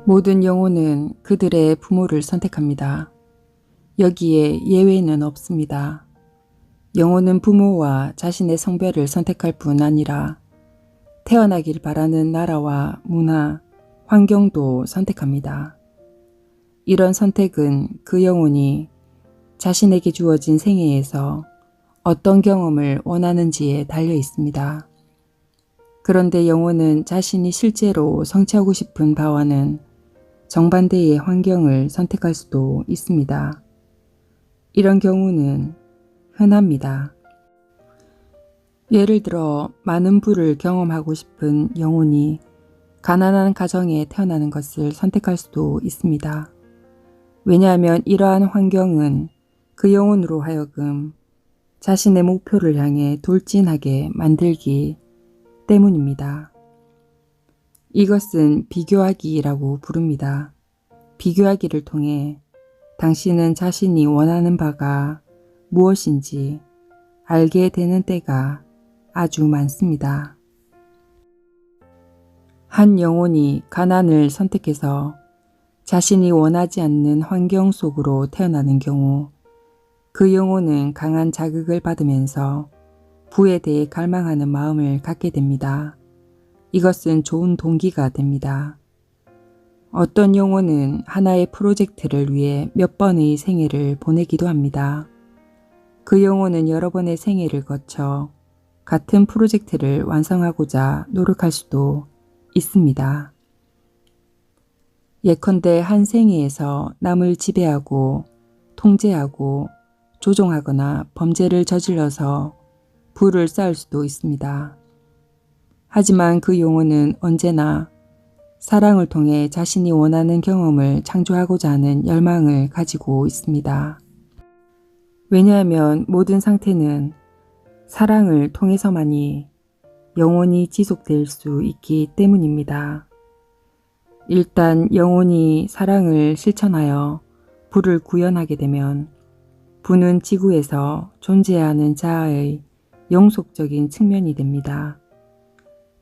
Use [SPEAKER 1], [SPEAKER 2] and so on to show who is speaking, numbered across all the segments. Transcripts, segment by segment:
[SPEAKER 1] 모든 영혼은 그들의 부모를 선택합니다. 여기에 예외는 없습니다. 영혼은 부모와 자신의 성별을 선택할 뿐 아니라 태어나길 바라는 나라와 문화, 환경도 선택합니다. 이런 선택은 그 영혼이 자신에게 주어진 생애에서 어떤 경험을 원하는지에 달려 있습니다. 그런데 영혼은 자신이 실제로 성취하고 싶은 바와는 정반대의 환경을 선택할 수도 있습니다. 이런 경우는 흔합니다. 예를 들어 많은 부를 경험하고 싶은 영혼이 가난한 가정에 태어나는 것을 선택할 수도 있습니다. 왜냐하면 이러한 환경은 그 영혼으로 하여금 자신의 목표를 향해 돌진하게 만들기 때문입니다. 이것은 비교하기라고 부릅니다. 비교하기를 통해 당신은 자신이 원하는 바가 무엇인지 알게 되는 때가 아주 많습니다. 한 영혼이 가난을 선택해서 자신이 원하지 않는 환경 속으로 태어나는 경우 그 영혼은 강한 자극을 받으면서 부에 대해 갈망하는 마음을 갖게 됩니다. 이것은 좋은 동기가 됩니다. 어떤 영혼은 하나의 프로젝트를 위해 몇 번의 생애를 보내기도 합니다. 그 영혼은 여러 번의 생애를 거쳐 같은 프로젝트를 완성하고자 노력할 수도 있습니다. 예컨대 한 생애에서 남을 지배하고 통제하고 조종하거나 범죄를 저질러서 부를 쌓을 수도 있습니다. 하지만 그 영혼은 언제나 사랑을 통해 자신이 원하는 경험을 창조하고자 하는 열망을 가지고 있습니다. 왜냐하면 모든 상태는 사랑을 통해서만이 영원히 지속될 수 있기 때문입니다. 일단 영혼이 사랑을 실천하여 부를 구현하게 되면 부는 지구에서 존재하는 자아의 영속적인 측면이 됩니다.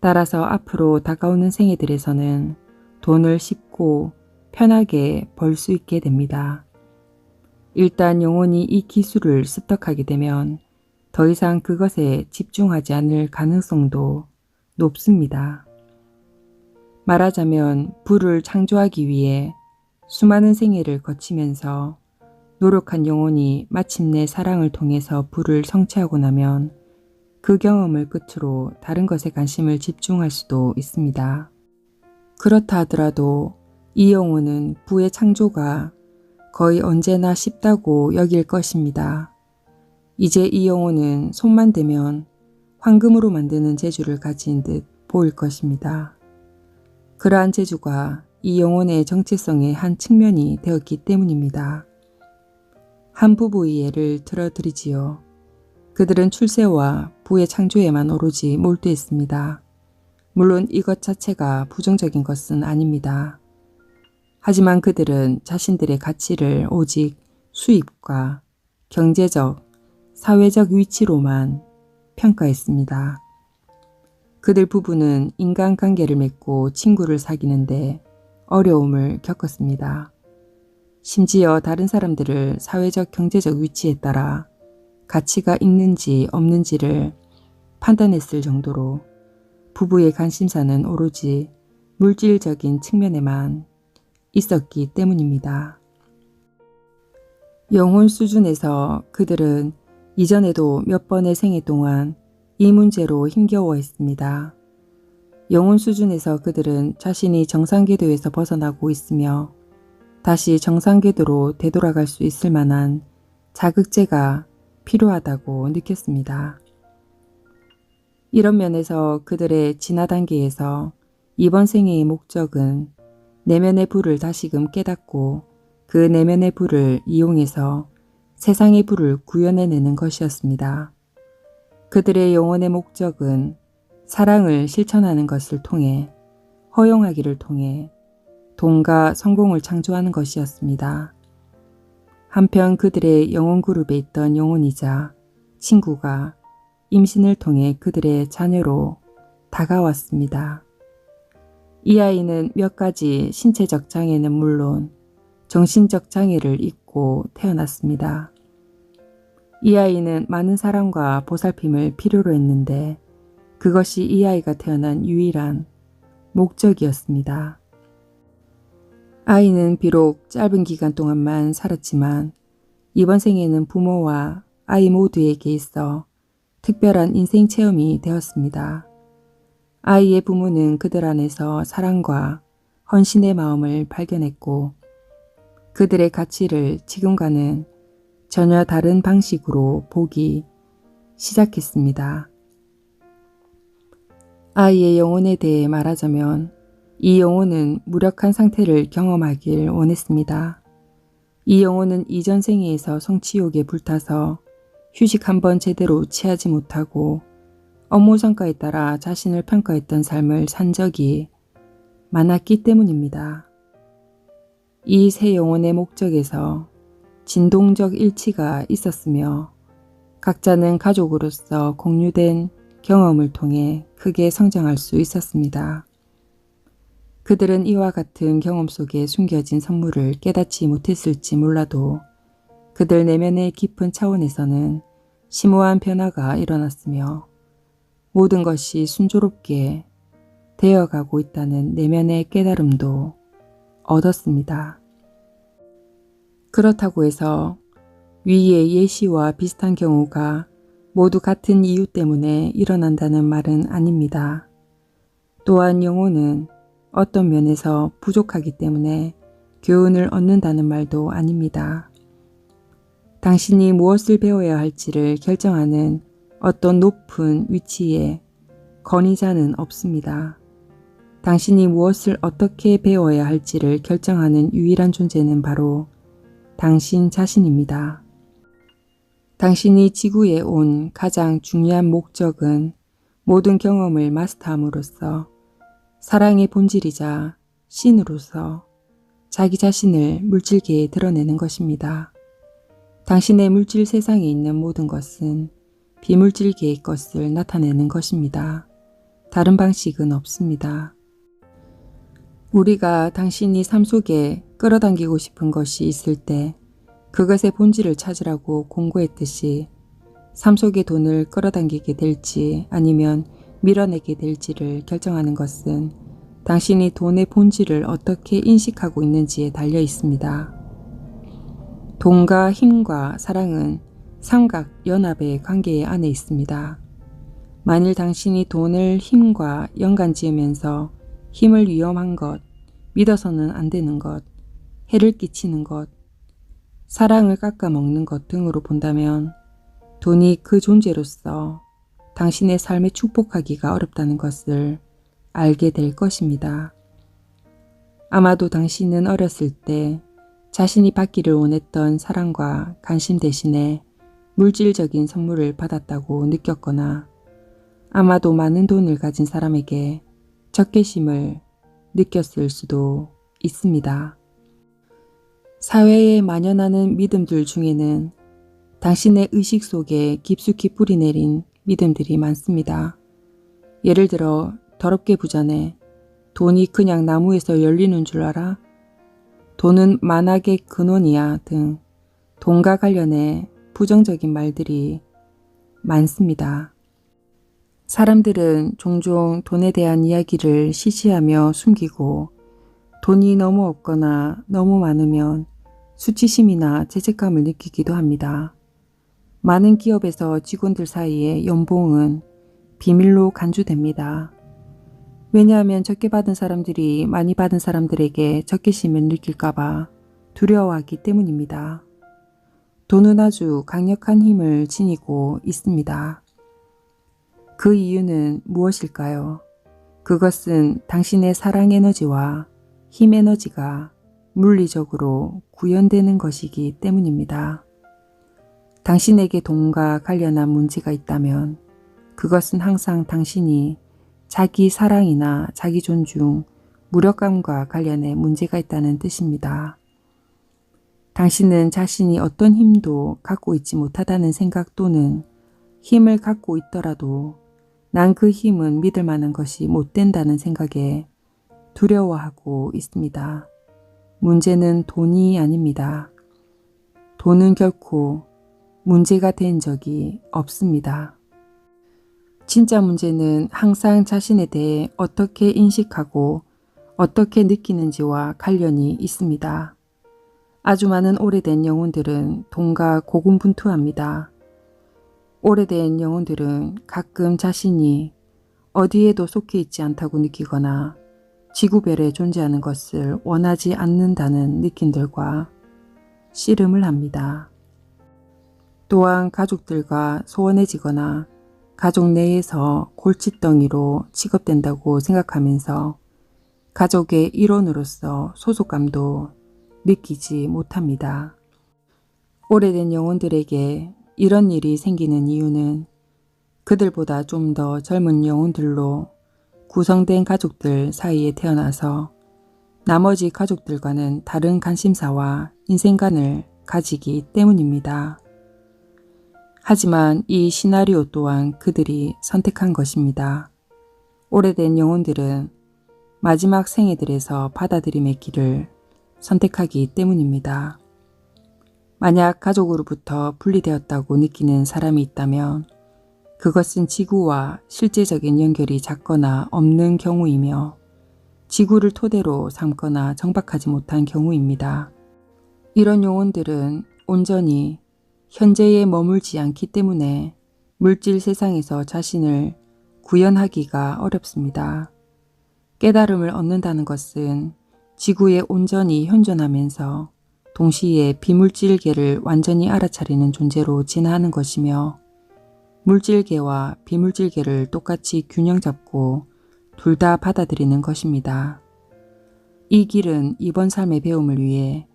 [SPEAKER 1] 따라서 앞으로 다가오는 생애들에서는 돈을 쉽고 편하게 벌 수 있게 됩니다. 일단 영혼이 이 기술을 습득하게 되면 더 이상 그것에 집중하지 않을 가능성도 높습니다. 말하자면 부를 창조하기 위해 수많은 생애를 거치면서 노력한 영혼이 마침내 사랑을 통해서 부를 성취하고 나면 그 경험을 끝으로 다른 것에 관심을 집중할 수도 있습니다. 그렇다 하더라도 이 영혼은 부의 창조가 거의 언제나 쉽다고 여길 것입니다. 이제 이 영혼은 손만 대면 황금으로 만드는 재주를 가진 듯 보일 것입니다. 그러한 재주가 이 영혼의 정체성의 한 측면이 되었기 때문입니다. 한 부부의 예를 들어드리지요. 그들은 출세와 부의 창조에만 오로지 몰두했습니다. 물론 이것 자체가 부정적인 것은 아닙니다. 하지만 그들은 자신들의 가치를 오직 수입과 경제적, 사회적 위치로만 평가했습니다. 그들 부부는 인간관계를 맺고 친구를 사귀는데 어려움을 겪었습니다. 심지어 다른 사람들을 사회적 경제적 위치에 따라 가치가 있는지 없는지를 판단했을 정도로 부부의 관심사는 오로지 물질적인 측면에만 있었기 때문입니다. 영혼 수준에서 그들은 이전에도 몇 번의 생애 동안 이 문제로 힘겨워했습니다. 영혼 수준에서 그들은 자신이 정상궤도에서 벗어나고 있으며 다시 정상궤도로 되돌아갈 수 있을 만한 자극제가 필요하다고 느꼈습니다. 이런 면에서 그들의 진화 단계에서 이번 생애의 목적은 내면의 불을 다시금 깨닫고 그 내면의 불을 이용해서 세상의 불을 구현해내는 것이었습니다. 그들의 영혼의 목적은 사랑을 실천하는 것을 통해 허용하기를 통해 돈과 성공을 창조하는 것이었습니다. 한편 그들의 영혼 그룹에 있던 영혼이자 친구가 임신을 통해 그들의 자녀로 다가왔습니다. 이 아이는 몇 가지 신체적 장애는 물론 정신적 장애를 입고 태어났습니다. 이 아이는 많은 사랑과 보살핌을 필요로 했는데 그것이 이 아이가 태어난 유일한 목적이었습니다. 아이는 비록 짧은 기간 동안만 살았지만 이번 생에는 부모와 아이 모두에게 있어 특별한 인생 체험이 되었습니다. 아이의 부모는 그들 안에서 사랑과 헌신의 마음을 발견했고 그들의 가치를 지금과는 전혀 다른 방식으로 보기 시작했습니다. 아이의 영혼에 대해 말하자면 이 영혼은 무력한 상태를 경험하길 원했습니다. 이 영혼은 이전 생애에서 성취욕에 불타서 휴식 한번 제대로 취하지 못하고 업무 성과에 따라 자신을 평가했던 삶을 산 적이 많았기 때문입니다. 이 세 영혼의 목적에서 진동적 일치가 있었으며 각자는 가족으로서 공유된 경험을 통해 크게 성장할 수 있었습니다. 그들은 이와 같은 경험 속에 숨겨진 선물을 깨닫지 못했을지 몰라도 그들 내면의 깊은 차원에서는 심오한 변화가 일어났으며 모든 것이 순조롭게 되어가고 있다는 내면의 깨달음도 얻었습니다. 그렇다고 해서 위의 예시와 비슷한 경우가 모두 같은 이유 때문에 일어난다는 말은 아닙니다. 또한 영혼은 어떤 면에서 부족하기 때문에 교훈을 얻는다는 말도 아닙니다. 당신이 무엇을 배워야 할지를 결정하는 어떤 높은 위치에 권위자는 없습니다. 당신이 무엇을 어떻게 배워야 할지를 결정하는 유일한 존재는 바로 당신 자신입니다. 당신이 지구에 온 가장 중요한 목적은 모든 경험을 마스터함으로써 사랑의 본질이자 신으로서 자기 자신을 물질계에 드러내는 것입니다. 당신의 물질 세상에 있는 모든 것은 비물질계의 것을 나타내는 것입니다. 다른 방식은 없습니다. 우리가 당신이 삶 속에 끌어당기고 싶은 것이 있을 때 그것의 본질을 찾으라고 공고했듯이 삶 속의 돈을 끌어당기게 될지 아니면 밀어내게 될지를 결정하는 것은 당신이 돈의 본질을 어떻게 인식하고 있는지에 달려 있습니다. 돈과 힘과 사랑은 삼각 연합의 관계 안에 있습니다. 만일 당신이 돈을 힘과 연관 지으면서 힘을 위험한 것, 믿어서는 안 되는 것, 해를 끼치는 것, 사랑을 깎아먹는 것 등으로 본다면 돈이 그 존재로서 당신의 삶에 축복하기가 어렵다는 것을 알게 될 것입니다. 아마도 당신은 어렸을 때 자신이 받기를 원했던 사랑과 관심 대신에 물질적인 선물을 받았다고 느꼈거나 아마도 많은 돈을 가진 사람에게 적개심을 느꼈을 수도 있습니다. 사회에 만연하는 믿음들 중에는 당신의 의식 속에 깊숙이 뿌리내린 믿음들이 많습니다. 예를 들어 더럽게 부자네. 돈이 그냥 나무에서 열리는 줄 알아? 돈은 만악의 근원이야 등 돈과 관련해 부정적인 말들이 많습니다. 사람들은 종종 돈에 대한 이야기를 시시하며 숨기고 돈이 너무 없거나 너무 많으면 수치심이나 죄책감을 느끼기도 합니다. 많은 기업에서 직원들 사이에 연봉은 비밀로 간주됩니다. 왜냐하면 적게 받은 사람들이 많이 받은 사람들에게 적개심을 느낄까봐 두려워하기 때문입니다. 돈은 아주 강력한 힘을 지니고 있습니다. 그 이유는 무엇일까요? 그것은 당신의 사랑 에너지와 힘 에너지가 물리적으로 구현되는 것이기 때문입니다. 당신에게 돈과 관련한 문제가 있다면 그것은 항상 당신이 자기 사랑이나 자기 존중, 무력감과 관련해 문제가 있다는 뜻입니다. 당신은 자신이 어떤 힘도 갖고 있지 못하다는 생각 또는 힘을 갖고 있더라도 난 그 힘은 믿을 만한 것이 못 된다는 생각에 두려워하고 있습니다. 문제는 돈이 아닙니다. 돈은 결코 문제가 된 적이 없습니다. 진짜 문제는 항상 자신에 대해 어떻게 인식하고 어떻게 느끼는지와 관련이 있습니다. 아주 많은 오래된 영혼들은 돈과 고군분투합니다. 오래된 영혼들은 가끔 자신이 어디에도 속해 있지 않다고 느끼거나 지구별에 존재하는 것을 원하지 않는다는 느낌들과 씨름을 합니다. 또한 가족들과 소원해지거나 가족 내에서 골칫덩이로 취급된다고 생각하면서 가족의 일원으로서 소속감도 느끼지 못합니다. 오래된 영혼들에게 이런 일이 생기는 이유는 그들보다 좀 더 젊은 영혼들로 구성된 가족들 사이에 태어나서 나머지 가족들과는 다른 관심사와 인생관을 가지기 때문입니다. 하지만 이 시나리오 또한 그들이 선택한 것입니다. 오래된 영혼들은 마지막 생애들에서 받아들임의 길을 선택하기 때문입니다. 만약 가족으로부터 분리되었다고 느끼는 사람이 있다면 그것은 지구와 실제적인 연결이 작거나 없는 경우이며 지구를 토대로 삼거나 정박하지 못한 경우입니다. 이런 영혼들은 온전히 현재에 머물지 않기 때문에 물질 세상에서 자신을 구현하기가 어렵습니다. 깨달음을 얻는다는 것은 지구에 온전히 현존하면서 동시에 비물질계를 완전히 알아차리는 존재로 진화하는 것이며 물질계와 비물질계를 똑같이 균형 잡고 둘 다 받아들이는 것입니다. 이 길은 이번 삶의 배움을 위해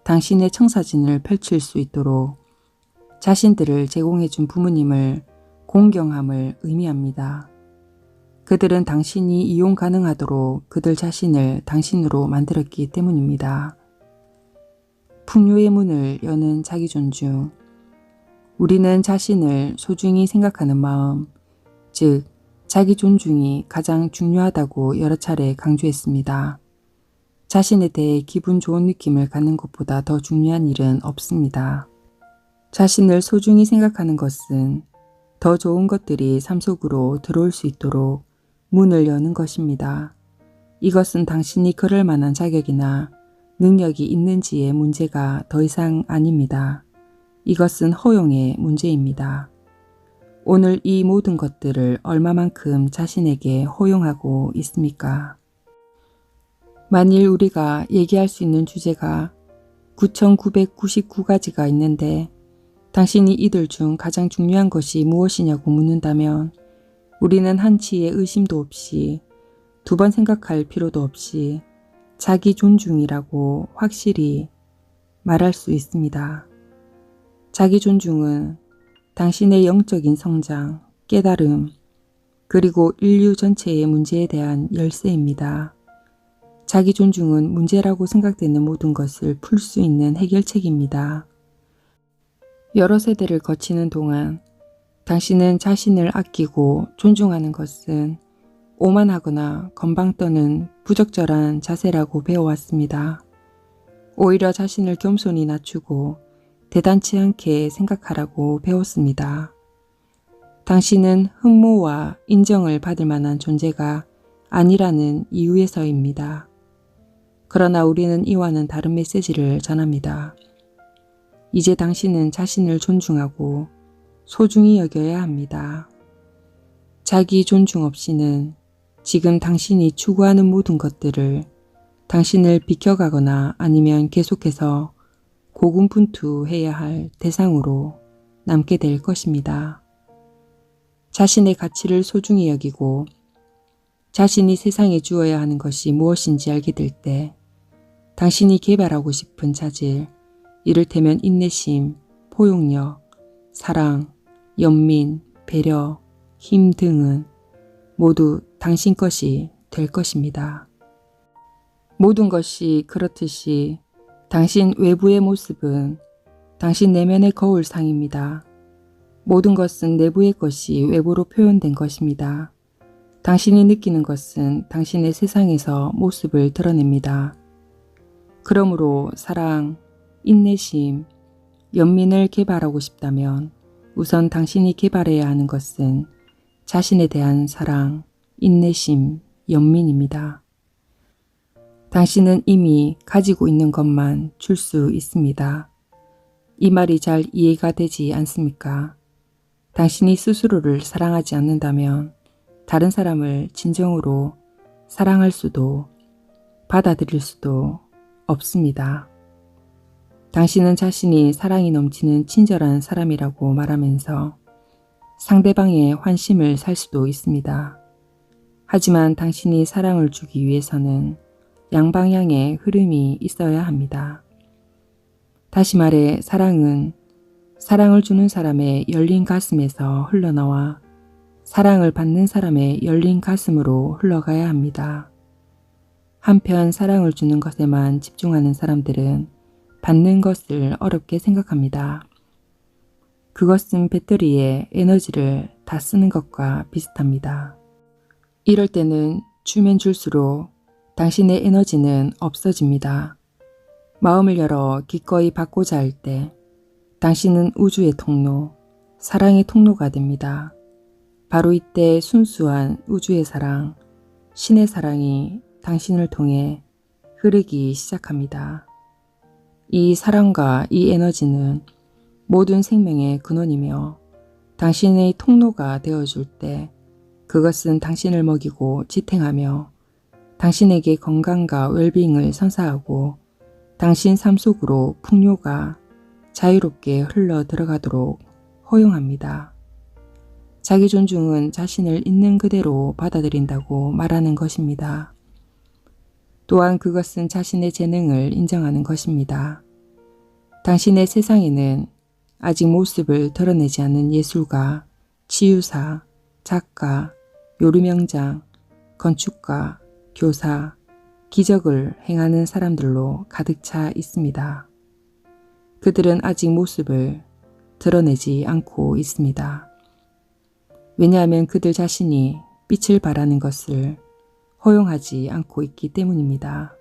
[SPEAKER 1] 당신의 청사진을 펼칠 수 있도록 자신들을 제공해준 부모님을 공경함을 의미합니다. 그들은 당신이 이용 가능하도록 그들 자신을 당신으로 만들었기 때문입니다. 풍요의 문을 여는 자기 존중. 우리는 자신을 소중히 생각하는 마음, 즉 자기 존중이 가장 중요하다고 여러 차례 강조했습니다. 자신에 대해 기분 좋은 느낌을 갖는 것보다 더 중요한 일은 없습니다. 자신을 소중히 생각하는 것은 더 좋은 것들이 삶 속으로 들어올 수 있도록 문을 여는 것입니다. 이것은 당신이 그럴 만한 자격이나 능력이 있는지의 문제가 더 이상 아닙니다. 이것은 허용의 문제입니다. 오늘 이 모든 것들을 얼마만큼 자신에게 허용하고 있습니까? 만일 우리가 얘기할 수 있는 주제가 9,999가지가 있는데 당신이 이들 중 가장 중요한 것이 무엇이냐고 묻는다면 우리는 한치의 의심도 없이 두 번 생각할 필요도 없이 자기 존중이라고 확실히 말할 수 있습니다. 자기 존중은 당신의 영적인 성장, 깨달음, 그리고 인류 전체의 문제에 대한 열쇠입니다. 자기 존중은 문제라고 생각되는 모든 것을 풀 수 있는 해결책입니다. 여러 세대를 거치는 동안 당신은 자신을 아끼고 존중하는 것은 오만하거나 건방 떠는 부적절한 자세라고 배워왔습니다. 오히려 자신을 겸손히 낮추고 대단치 않게 생각하라고 배웠습니다. 당신은 흠모와 인정을 받을 만한 존재가 아니라는 이유에서입니다. 그러나 우리는 이와는 다른 메시지를 전합니다. 이제 당신은 자신을 존중하고 소중히 여겨야 합니다. 자기 존중 없이는 지금 당신이 추구하는 모든 것들을 당신을 비켜가거나 아니면 계속해서 고군분투해야 할 대상으로 남게 될 것입니다. 자신의 가치를 소중히 여기고 자신이 세상에 주어야 하는 것이 무엇인지 알게 될 때 당신이 개발하고 싶은 자질, 이를테면 인내심, 포용력, 사랑, 연민, 배려, 힘 등은 모두 당신 것이 될 것입니다. 모든 것이 그렇듯이 당신 외부의 모습은 당신 내면의 거울상입니다. 모든 것은 내부의 것이 외부로 표현된 것입니다. 당신이 느끼는 것은 당신의 세상에서 모습을 드러냅니다. 그러므로 사랑, 인내심, 연민을 개발하고 싶다면 우선 당신이 개발해야 하는 것은 자신에 대한 사랑, 인내심, 연민입니다. 당신은 이미 가지고 있는 것만 줄 수 있습니다. 이 말이 잘 이해가 되지 않습니까? 당신이 스스로를 사랑하지 않는다면 다른 사람을 진정으로 사랑할 수도 받아들일 수도 없습니다. 당신은 자신이 사랑이 넘치는 친절한 사람이라고 말하면서 상대방의 환심을 살 수도 있습니다. 하지만 당신이 사랑을 주기 위해서는 양방향의 흐름이 있어야 합니다. 다시 말해 사랑은 사랑을 주는 사람의 열린 가슴에서 흘러나와 사랑을 받는 사람의 열린 가슴으로 흘러가야 합니다. 한편 사랑을 주는 것에만 집중하는 사람들은 받는 것을 어렵게 생각합니다. 그것은 배터리에 에너지를 다 쓰는 것과 비슷합니다. 이럴 때는 주면 줄수록 당신의 에너지는 없어집니다. 마음을 열어 기꺼이 받고자 할 때 당신은 우주의 통로, 사랑의 통로가 됩니다. 바로 이때 순수한 우주의 사랑, 신의 사랑이 당신을 통해 흐르기 시작합니다. 이 사랑과 이 에너지는 모든 생명의 근원이며 당신의 통로가 되어줄 때 그것은 당신을 먹이고 지탱하며 당신에게 건강과 웰빙을 선사하고 당신 삶 속으로 풍요가 자유롭게 흘러 들어가도록 허용합니다. 자기 존중은 자신을 있는 그대로 받아들인다고 말하는 것입니다. 또한 그것은 자신의 재능을 인정하는 것입니다. 당신의 세상에는 아직 모습을 드러내지 않는 예술가, 치유사, 작가, 요리명장, 건축가, 교사, 기적을 행하는 사람들로 가득 차 있습니다. 그들은 아직 모습을 드러내지 않고 있습니다. 왜냐하면 그들 자신이 빛을 발하는 것을 허용하지 않고 있기 때문입니다.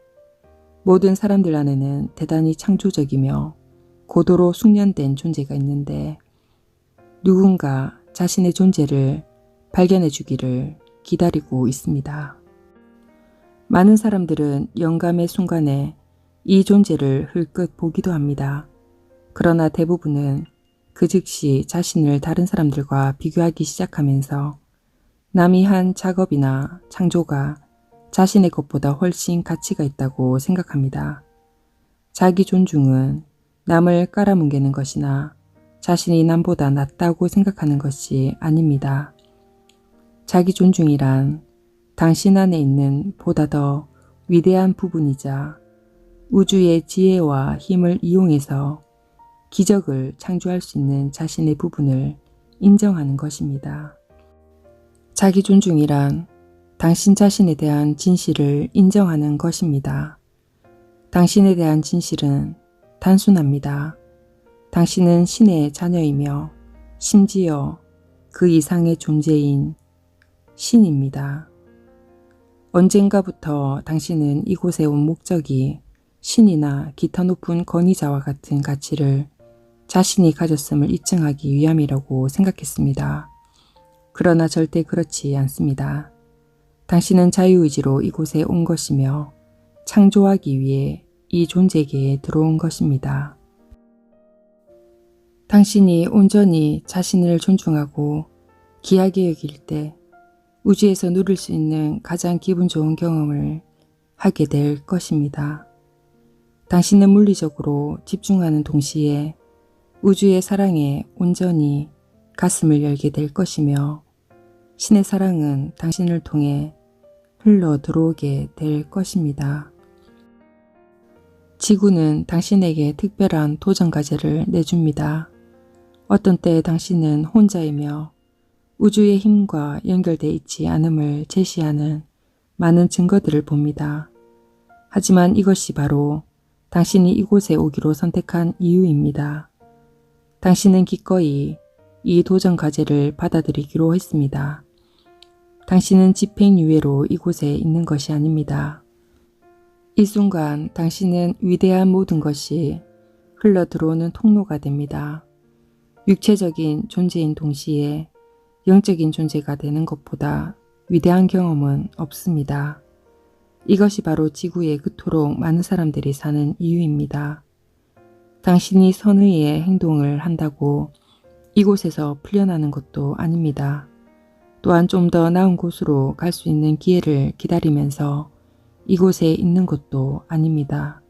[SPEAKER 1] 모든 사람들 안에는 대단히 창조적이며 고도로 숙련된 존재가 있는데 누군가 자신의 존재를 발견해 주기를 기다리고 있습니다. 많은 사람들은 영감의 순간에 이 존재를 흘끗 보기도 합니다. 그러나 대부분은 그 즉시 자신을 다른 사람들과 비교하기 시작하면서 남이 한 작업이나 창조가 자신의 것보다 훨씬 가치가 있다고 생각합니다. 자기 존중은 남을 깔아뭉개는 것이나 자신이 남보다 낫다고 생각하는 것이 아닙니다. 자기 존중이란 당신 안에 있는 보다 더 위대한 부분이자 우주의 지혜와 힘을 이용해서 기적을 창조할 수 있는 자신의 부분을 인정하는 것입니다. 자기 존중이란 당신 자신에 대한 진실을 인정하는 것입니다. 당신에 대한 진실은 단순합니다. 당신은 신의 자녀이며 심지어 그 이상의 존재인 신입니다. 언젠가부터 당신은 이곳에 온 목적이 신이나 기타 높은 권위자와 같은 가치를 자신이 가졌음을 입증하기 위함이라고 생각했습니다. 그러나 절대 그렇지 않습니다. 당신은 자유의지로 이곳에 온 것이며 창조하기 위해 이 존재계에 들어온 것입니다. 당신이 온전히 자신을 존중하고 귀하게 여길 때 우주에서 누릴 수 있는 가장 기분 좋은 경험을 하게 될 것입니다. 당신은 물리적으로 집중하는 동시에 우주의 사랑에 온전히 가슴을 열게 될 것이며 신의 사랑은 당신을 통해 흘러 들어오게 될 것입니다. 지구는 당신에게 특별한 도전 과제를 내줍니다. 어떤 때 당신은 혼자이며 우주의 힘과 연결되어 있지 않음을 제시하는 많은 증거들을 봅니다. 하지만 이것이 바로 당신이 이곳에 오기로 선택한 이유입니다. 당신은 기꺼이 이 도전 과제를 받아들이기로 했습니다. 당신은 집행유예로 이곳에 있는 것이 아닙니다. 이 순간 당신은 위대한 모든 것이 흘러들어오는 통로가 됩니다. 육체적인 존재인 동시에 영적인 존재가 되는 것보다 위대한 경험은 없습니다. 이것이 바로 지구에 그토록 많은 사람들이 사는 이유입니다. 당신이 선의의 행동을 한다고 이곳에서 풀려나는 것도 아닙니다. 또한 좀 더 나은 곳으로 갈 수 있는 기회를 기다리면서 이곳에 있는 것도 아닙니다.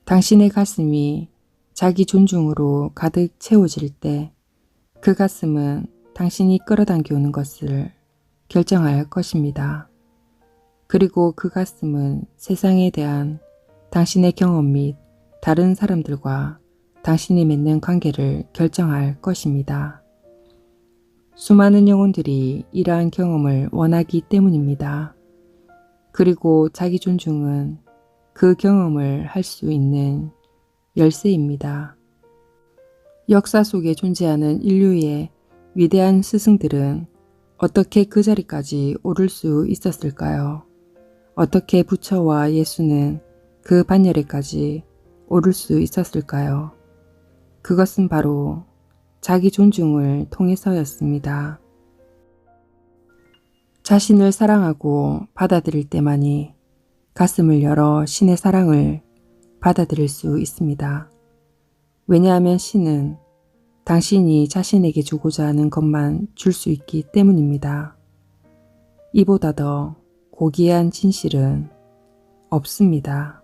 [SPEAKER 1] 당신의 가슴이 자기 존중으로 가득 채워질 때 그 가슴은 당신이 끌어당겨오는 것을 결정할 것입니다. 그리고 그 가슴은 세상에 대한 당신의 경험 및 다른 사람들과 당신이 맺는 관계를 결정할 것입니다. 수많은 영혼들이 이러한 경험을 원하기 때문입니다. 그리고 자기 존중은 그 경험을 할 수 있는 열쇠입니다. 역사 속에 존재하는 인류의 위대한 스승들은 어떻게 그 자리까지 오를 수 있었을까요? 어떻게 부처와 예수는 그 반열에까지 오를 수 있었을까요? 그것은 바로 자기 존중을 통해서였습니다. 자신을 사랑하고 받아들일 때만이 가슴을 열어 신의 사랑을 받아들일 수 있습니다. 왜냐하면 신은 당신이 자신에게 주고자 하는 것만 줄 수 있기 때문입니다. 이보다 더 고귀한 진실은 없습니다.